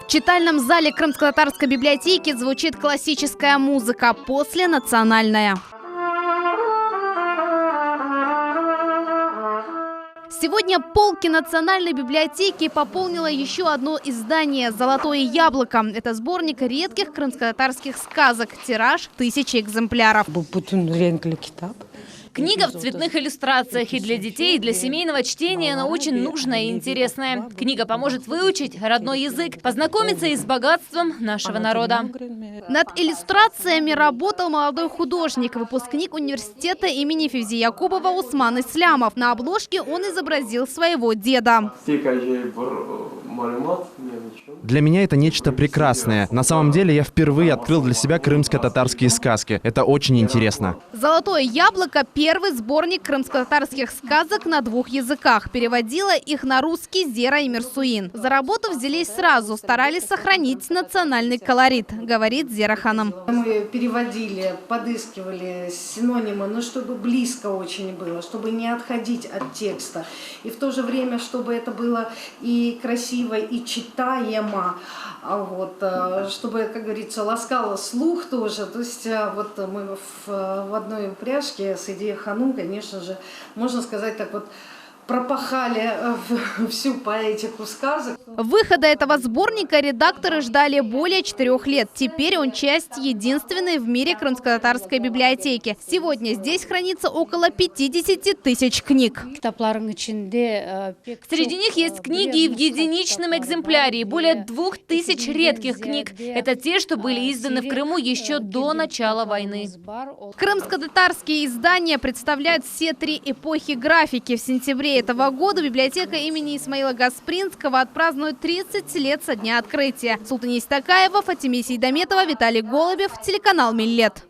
В читальном зале Крымско-татарской библиотеки звучит классическая музыка, после национальная. Сегодня полки Национальной библиотеки пополнило еще одно издание «Золотое яблоко». Это сборник редких крымско-татарских сказок. Тираж 1000 экземпляров. Книга в цветных иллюстрациях, и для детей, и для семейного чтения она очень нужная и интересная. Книга поможет выучить родной язык, познакомиться и с богатством нашего народа. Над иллюстрациями работал молодой художник, выпускник университета имени Февзи Якубова Усман Ислямов. На обложке он изобразил своего деда. Для меня это нечто прекрасное. На самом деле я впервые открыл для себя крымско-татарские сказки. Это очень интересно. «Золотое яблоко» – первый сборник крымско-татарских сказок на 2 языках. Переводила их на русский Зера и Мирсуин. За работу взялись сразу, старались сохранить национальный колорит, говорит Зера ханым. Мы переводили, подыскивали синонимы, но чтобы близко очень было, чтобы не отходить от текста. И в то же время, чтобы это было и красиво, и читаемо, чтобы, как говорится, ласкало слух тоже. То есть вот мы в одной упряжке с Идеей Ханум, конечно же, можно сказать так вот, пропахали всю поэтику сказок. Выхода этого сборника редакторы ждали более 4 лет. Теперь он часть единственной в мире крымско-татарской библиотеки. Сегодня здесь хранится около 50 тысяч книг. Среди них есть книги и в единичном экземпляре, более 2000 редких книг. Это те, что были изданы в Крыму еще до начала войны. Крымско-татарские издания представляют все 3 эпохи графики. В сентябре этого года библиотека имени Исмаила Гаспринского отпразднует 30 лет со дня открытия. Султания Истакаева, Фатиме Сейдометова, Виталий Голубев, телеканал Миллет.